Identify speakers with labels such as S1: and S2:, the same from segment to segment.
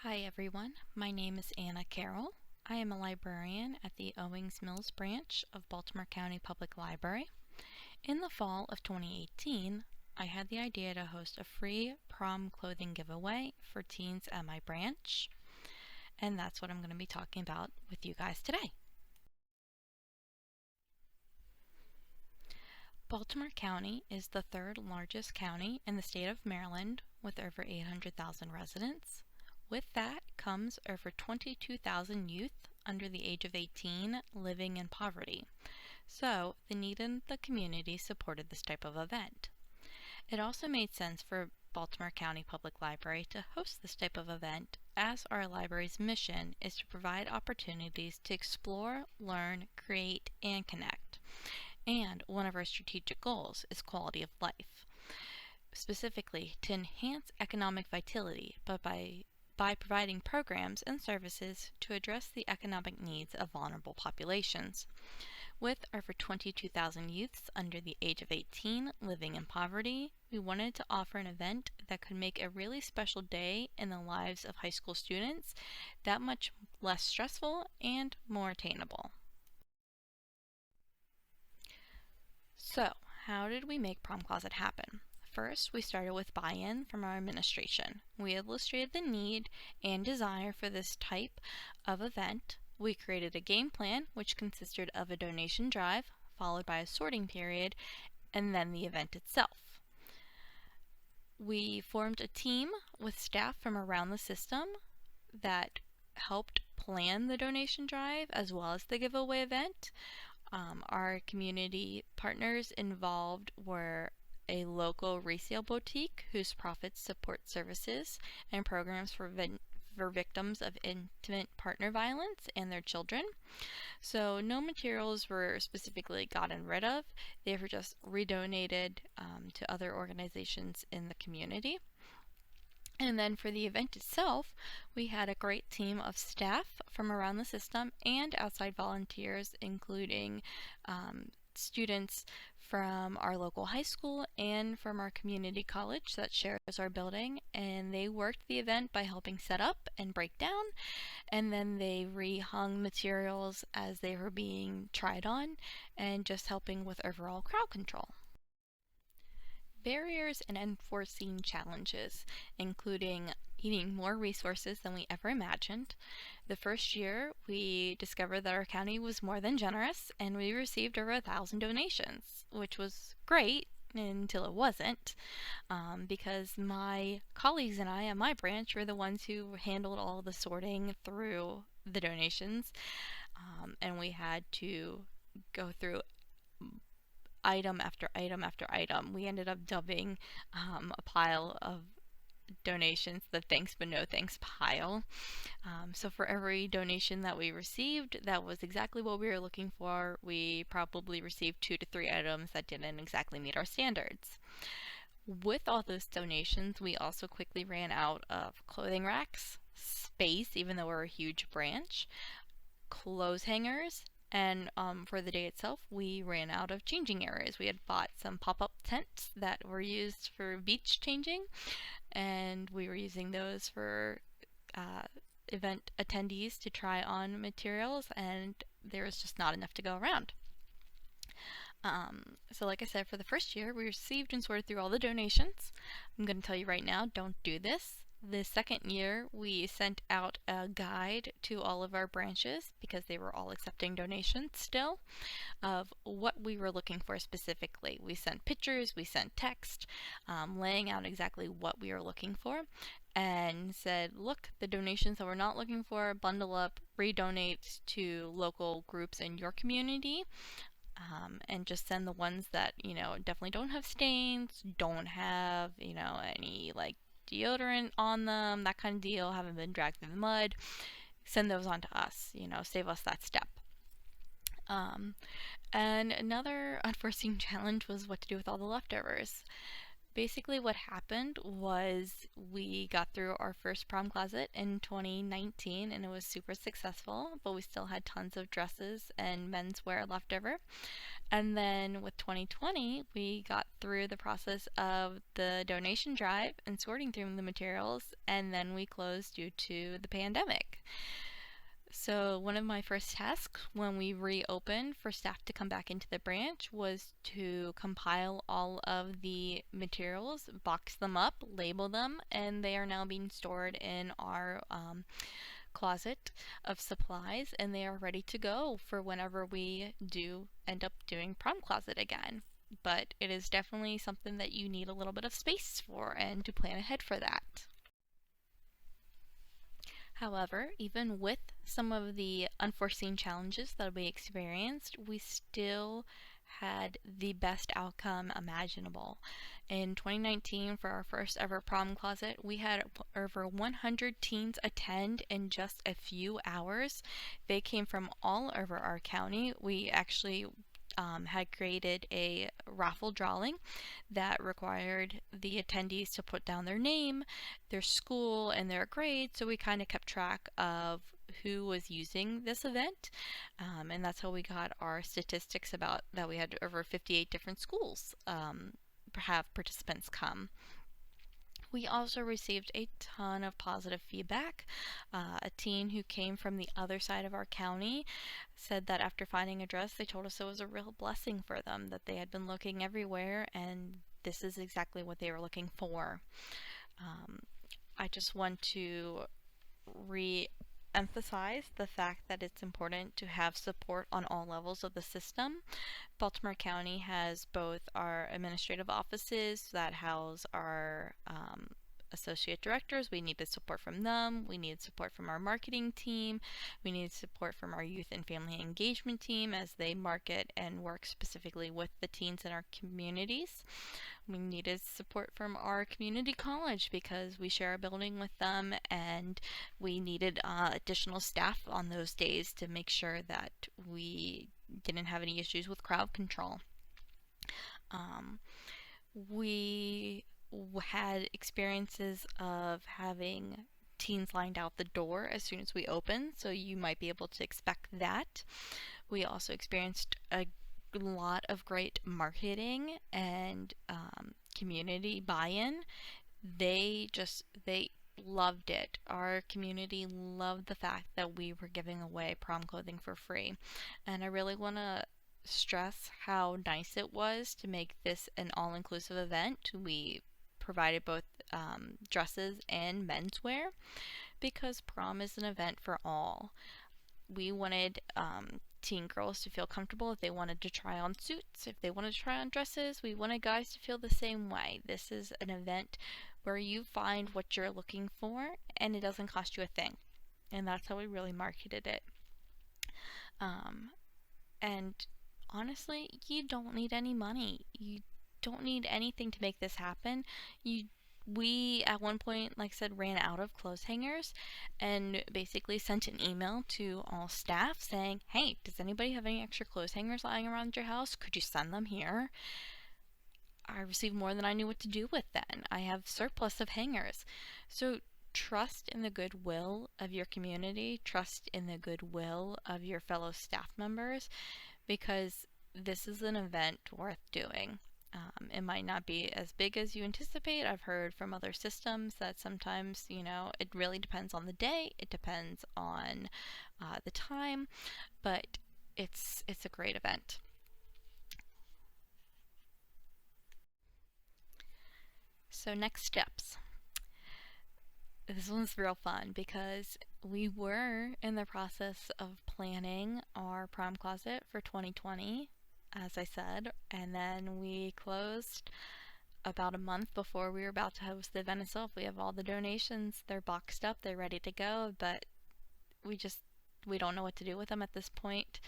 S1: Hi everyone, my name is Anna Carroll. I am a librarian at the Owings Mills branch of Baltimore County Public Library. In the fall of 2018, I had the idea to host a free prom clothing giveaway for teens at my branch, and that's what I'm going to be talking about with you guys today. Baltimore County is the third largest county in the state of Maryland with over 800,000 residents. With that comes over 22,000 youth under the age of 18 living in poverty. So the need in the community supported this type of event. It also made sense for Baltimore County Public Library to host this type of event, as our library's mission is to provide opportunities to explore, learn, create, and connect. And one of our strategic goals is quality of life, specifically to enhance economic vitality, but by providing programs and services to address the economic needs of vulnerable populations. With over 22,000 youths under the age of 18 living in poverty, we wanted to offer an event that could make a really special day in the lives of high school students that much less stressful and more attainable. So, how did we make Prom Closet happen? First, we started with buy-in from our administration. We illustrated the need and desire for this type of event. We created a game plan, which consisted of a donation drive, followed by a sorting period, and then the event itself. We formed a team with staff from around the system that helped plan the donation drive as well as the giveaway event. Our community partners involved were a local resale boutique whose profits support services and programs for victims of intimate partner violence and their children. So no materials were specifically gotten rid of. They were just redonated to other organizations in the community. And then for the event itself, we had a great team of staff from around the system and outside volunteers, including students from our local high school and from our community college that shares our building. And they worked the event by helping set up and break down, and then they rehung materials as they were being tried on, and just helping with overall crowd control. Barriers and unforeseen challenges, including needing more resources than we ever imagined. The first year, we discovered that our county was more than generous, and we received over 1,000 donations, which was great until it wasn't, because my colleagues and I at my branch were the ones who handled all the sorting through the donations, and we had to go through item after item after item. We ended up dubbing a pile of donations the thanks but no thanks pile. So for every donation that we received that was exactly what we were looking for, we probably received 2 to 3 items that didn't exactly meet our standards. With all those donations, we also quickly ran out of clothing racks, space, even though we're a huge branch, clothes hangers, and for the day itself, we ran out of changing areas. We had bought some pop-up tents that were used for beach changing, and we were using those for event attendees to try on materials, and there was just not enough to go around. So like I said, for the first year, we received and sorted through all the donations. I'm going to tell you right now, don't do this. The second year, we sent out a guide to all of our branches, because they were all accepting donations still, of what we were looking for specifically. We sent pictures, we sent text, laying out exactly what we were looking for, and said, look, the donations that we're not looking for, bundle up, redonate to local groups in your community, and just send the ones that, definitely don't have stains, don't have, any, deodorant on them, that kind of deal, haven't been dragged through the mud. Send those on to us, save us that step. And another unforeseen challenge was what to do with all the leftovers. Basically what happened was we got through our first prom closet in 2019 and it was super successful, but we still had tons of dresses and menswear left over. And then with 2020, we got through the process of the donation drive and sorting through the materials, and then we closed due to the pandemic. So one of my first tasks when we reopened for staff to come back into the branch was to compile all of the materials, box them up, label them, and they are now being stored in our closet of supplies, and they are ready to go for whenever we do end up doing prom closet again. But it is definitely something that you need a little bit of space for and to plan ahead for that. However, even with some of the unforeseen challenges that we experienced, we still had the best outcome imaginable. In 2019, for our first ever prom closet, we had over 100 teens attend in just a few hours. They came from all over our county. We actually had created a raffle drawing that required the attendees to put down their name, their school, and their grade, so we kind of kept track of who was using this event, and that's how we got our statistics about that we had over 58 different schools have participants come. We also received a ton of positive feedback. A teen who came from the other side of our county said that after finding a dress, they told us it was a real blessing for them, that they had been looking everywhere and this is exactly what they were looking for. I just want to re-emphasize the fact that it's important to have support on all levels of the system. Baltimore County has both our administrative offices that house our associate directors. We needed support from them. We needed support from our marketing team. We needed support from our youth and family engagement team as they market and work specifically with the teens in our communities. We needed support from our community college because we share a building with them, and we needed additional staff on those days to make sure that we didn't have any issues with crowd control. We had experiences of having teens lined out the door as soon as we opened, so you might be able to expect that. We also experienced a lot of great marketing and community buy-in. They loved it. Our community loved the fact that we were giving away prom clothing for free. And I really want to stress how nice it was to make this an all-inclusive event. We provided both dresses and menswear because prom is an event for all. We wanted teen girls to feel comfortable if they wanted to try on suits, if they wanted to try on dresses. We wanted guys to feel the same way. This is an event where you find what you're looking for and it doesn't cost you a thing. And that's how we really marketed it. And honestly, you don't need any money. You don't need anything to make this happen. We at one point, like I said, ran out of clothes hangers and basically sent an email to all staff saying, hey, does anybody have any extra clothes hangers lying around your house? Could you send them here? I received more than I knew what to do with then. I have surplus of hangers. So trust in the goodwill of your community, trust in the goodwill of your fellow staff members, because this is an event worth doing. It might not be as big as you anticipate. I've heard from other systems that sometimes, it really depends on the day, it depends on the time, but it's a great event. So next steps. This one's real fun because we were in the process of planning our prom closet for 2020, as I said, and then we closed about a month before we were about to host the event itself. We have all the donations, they're boxed up, they're ready to go, but we don't know what to do with them at this point.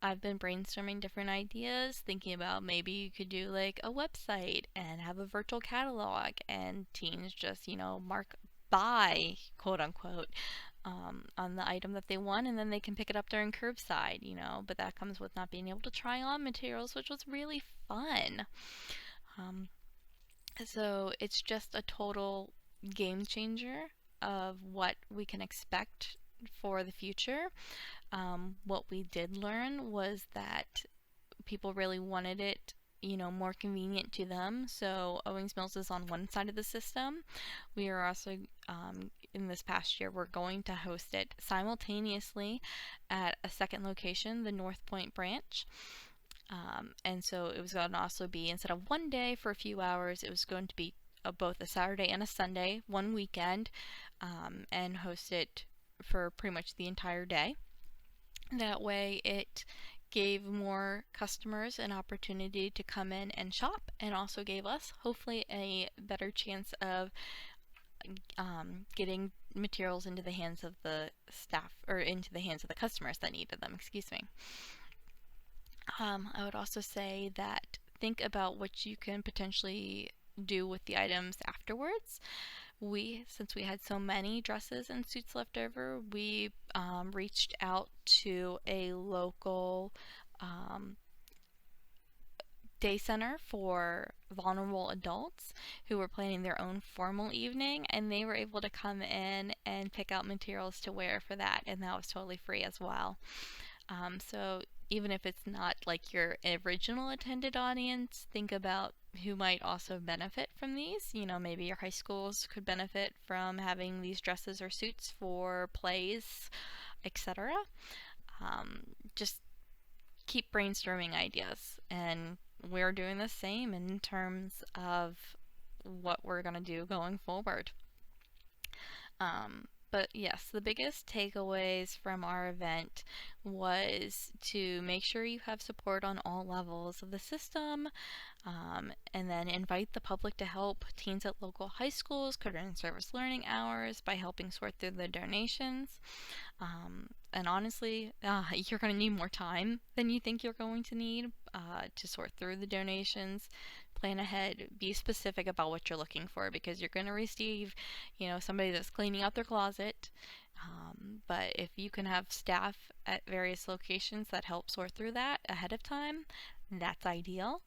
S1: I've been brainstorming different ideas, thinking about maybe you could do like a website and have a virtual catalog and teens just, mark buy, quote unquote, on the item that they want, and then they can pick it up during curbside, but that comes with not being able to try on materials, which was really fun. So it's just a total game changer of what we can expect for the future. What we did learn was that people really wanted it, more convenient to them. So Owings Mills is on one side of the system. We are also, in this past year, we're going to host it simultaneously at a second location, the North Point branch. And so it was going to also be, instead of one day for a few hours, it was going to be both a Saturday and a Sunday, one weekend, and host it for pretty much the entire day. That way it gave more customers an opportunity to come in and shop, and also gave us hopefully a better chance of getting materials into the hands of the staff, or into the hands of the customers that needed them, excuse me. I would also say that think about what you can potentially do with the items afterwards. Since we had so many dresses and suits left over, we reached out to a local day center for vulnerable adults who were planning their own formal evening, and they were able to come in and pick out materials to wear for that, and that was totally free as well. So even if it's not like your original attended audience, think about who might also benefit from these. Maybe your high schools could benefit from having these dresses or suits for plays, etc. Just keep brainstorming ideas, and we're doing the same in terms of what we're going to do going forward. But yes, the biggest takeaways from our event was to make sure you have support on all levels of the system, and then invite the public to help teens at local high schools career and service learning hours by helping sort through the donations. And honestly, you're going to need more time than you think you're going to need to sort through the donations. Plan ahead, be specific about what you're looking for, because you're going to receive, somebody that's cleaning out their closet. But if you can have staff at various locations that help sort through that ahead of time, that's ideal.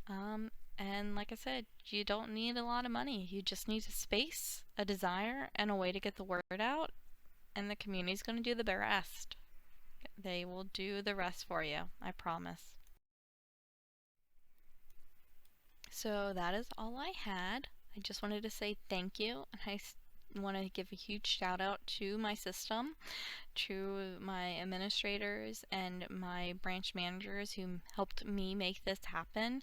S1: And like I said, you don't need a lot of money. You just need a space, a desire, and a way to get the word out. And the community's going to do the rest. They will do the rest for you, I promise. So that is all I had. I just wanted to say thank you, and I want to give a huge shout out to my system, to my administrators and my branch managers who helped me make this happen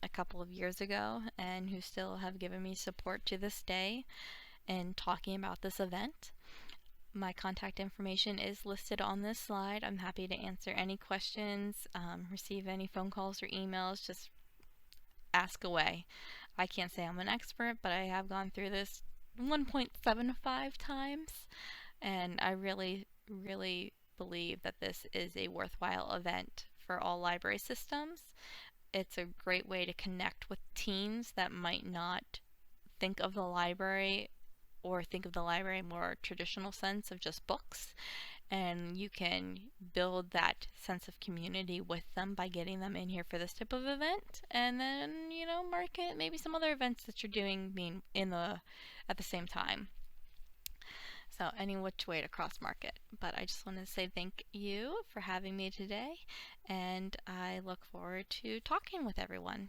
S1: a couple of years ago, and who still have given me support to this day in talking about this event. My contact information is listed on this slide. I'm happy to answer any questions, receive any phone calls or emails. Just ask away. I can't say I'm an expert, but I have gone through this 1.75 times, and I really, really believe that this is a worthwhile event for all library systems. It's a great way to connect with teens that might not think of the library, or think of the library in a more traditional sense of just books, and you can build that sense of community with them by getting them in here for this type of event, and then market maybe some other events that you're doing at the same time. So any which way to cross market. But I just want to say thank you for having me today, and I look forward to talking with everyone.